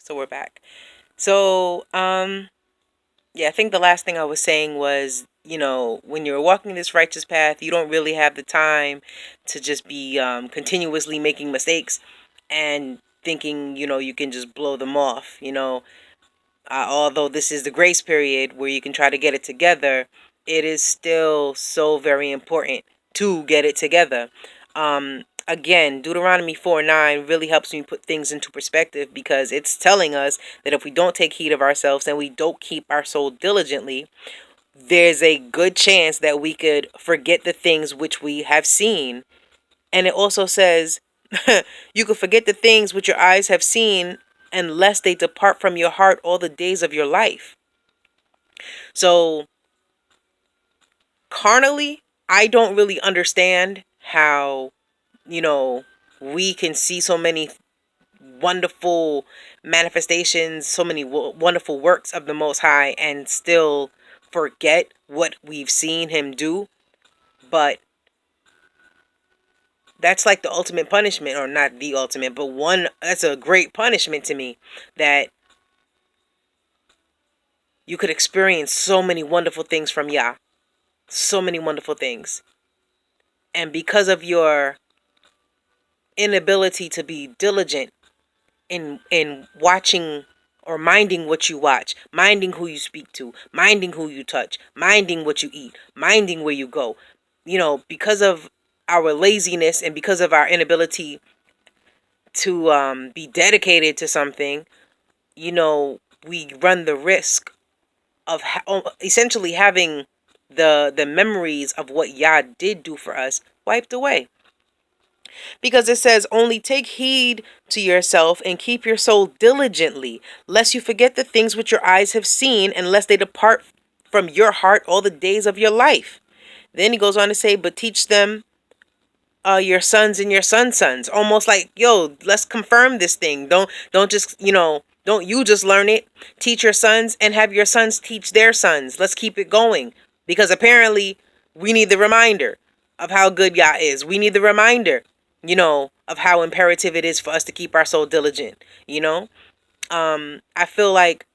So we're back. So, yeah, I think the last thing I was saying was, when you're walking this righteous path, you don't really have the time to just be continuously making mistakes and thinking, you can just blow them off. Although this is the grace period where you can try to get it together, it is still so very important to get it together. Again, Deuteronomy 4:9 really helps me put things into perspective because it's telling us that if we don't take heed of ourselves and we don't keep our soul diligently, there's a good chance that we could forget the things which we have seen. And it also says, you could forget the things which your eyes have seen unless they depart from your heart all the days of your life. So, carnally, I don't really understand how, you know, we can see so many wonderful manifestations, so many wonderful works of the Most High, and still forget what we've seen Him do. But that's like the ultimate punishment, or not the ultimate, but that's a great punishment to me, that you could experience so many wonderful things from Yah. So many wonderful things. And because of your inability to be diligent in watching or minding what you watch, minding who you speak to, minding who you touch, minding what you eat, minding where you go, because of our laziness and because of our inability to be dedicated to something, we run the risk of essentially having the memories of what Yah did do for us wiped away. Because it says, only take heed to yourself and keep your soul diligently, lest you forget the things which your eyes have seen, and lest they depart from your heart all the days of your life. Then he goes on to say, but teach them your sons and your sons' sons. Almost like, yo, let's confirm this thing. Don't just, don't you just learn it. Teach your sons and have your sons teach their sons. Let's keep it going. Because apparently we need the reminder of how good Yah is. We need the reminder, of how imperative it is for us to keep our soul diligent. I feel like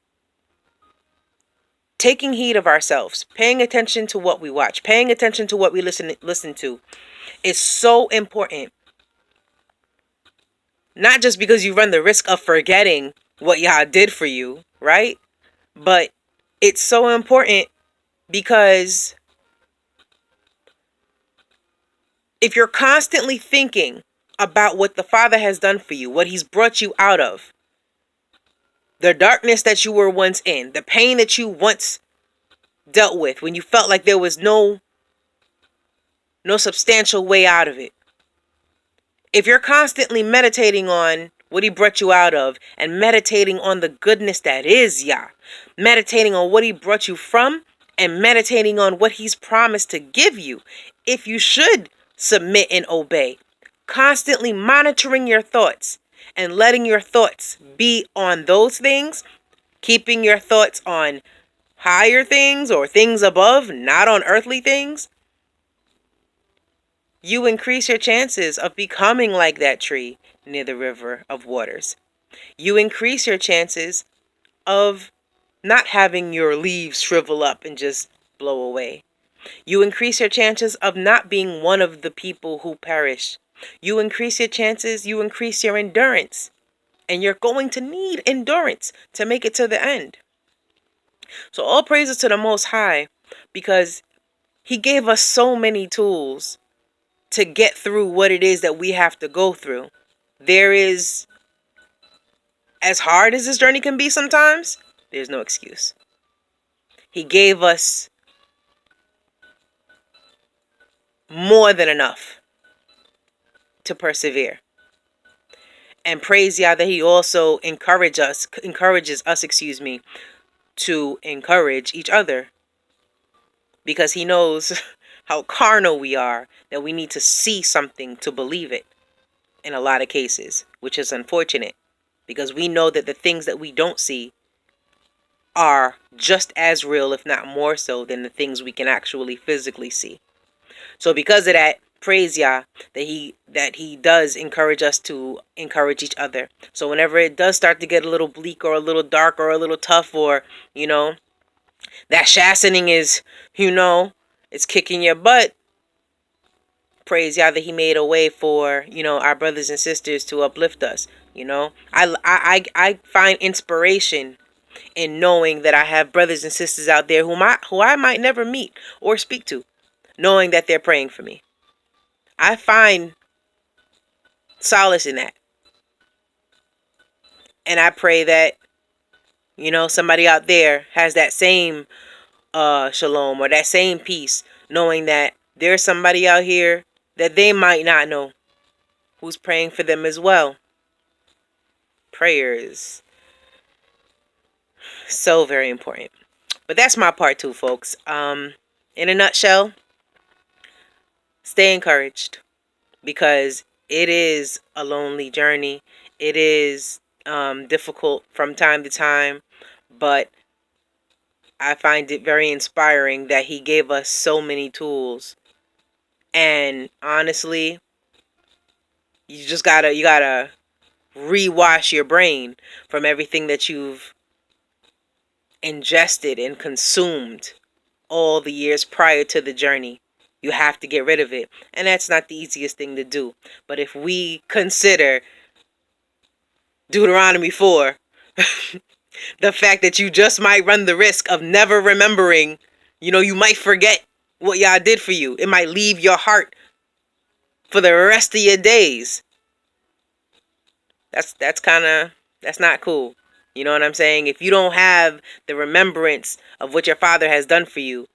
taking heed of ourselves, paying attention to what we watch, paying attention to what we listen to, is so important. Not just because you run the risk of forgetting what Yah did for you, right? But it's so important because if you're constantly thinking about what the Father has done for you, what He's brought you out of, the darkness that you were once in, the pain that you once dealt with when you felt like there was no substantial way out of it. If you're constantly meditating on what He brought you out of and meditating on the goodness that is Yah, meditating on what He brought you from, and meditating on what He's promised to give you, if you should submit and obey, constantly monitoring your thoughts and letting your thoughts be on those things, keeping your thoughts on higher things or things above, not on earthly things, you increase your chances of becoming like that tree near the river of waters. You increase your chances of not having your leaves shrivel up and just blow away. You increase your chances of not being one of the people who perish. You increase your chances, you increase your endurance. And you're going to need endurance to make it to the end. So all praises to the Most High, because He gave us so many tools to get through what it is that we have to go through. There is, as hard as this journey can be sometimes, there's no excuse. He gave us more than enough to persevere. And praise Yah that He also encourages us, to encourage each other. Because He knows how carnal we are, that we need to see something to believe it in a lot of cases, which is unfortunate. Because we know that the things that we don't see are just as real, if not more so, than the things we can actually physically see. So because of that, praise Yah that he does encourage us to encourage each other. So whenever it does start to get a little bleak or a little dark or a little tough, or that chastening is, it's kicking your butt, praise Yah that he made a way for, our brothers and sisters to uplift us. I find inspiration in knowing that I have brothers and sisters out there who I might never meet or speak to, knowing that they're praying for me. I find solace in that. And I pray that, somebody out there has that same shalom or that same peace, knowing that there's somebody out here that they might not know who's praying for them as well. Prayer is so very important. But that's my part too, folks. In a nutshell, stay encouraged, because it is a lonely journey. It is difficult from time to time, but I find it very inspiring that he gave us so many tools. And honestly, you gotta rewash your brain from everything that you've ingested and consumed all the years prior to the journey. You have to get rid of it. And that's not the easiest thing to do. But if we consider Deuteronomy 4, the fact that you just might run the risk of never remembering, you might forget what Yah did for you. It might leave your heart for the rest of your days. That's not cool. You know what I'm saying? If you don't have the remembrance of what your father has done for you,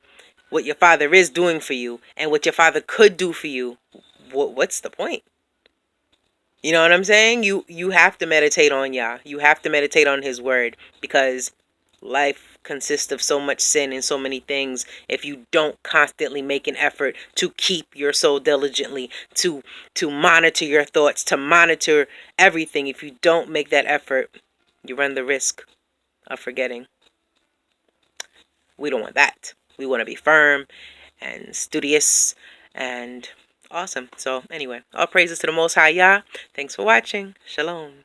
what your father is doing for you, and what your father could do for you, what's the point? You know what I'm saying? You have to meditate on Yah. You have to meditate on his word, because life consists of so much sin and so many things. If you don't constantly make an effort to keep your soul diligently, to monitor your thoughts, to monitor everything, if you don't make that effort, you run the risk of forgetting. We don't want that. We want to be firm and studious and awesome. So anyway, all praises to the Most High Yah. Thanks for watching. Shalom.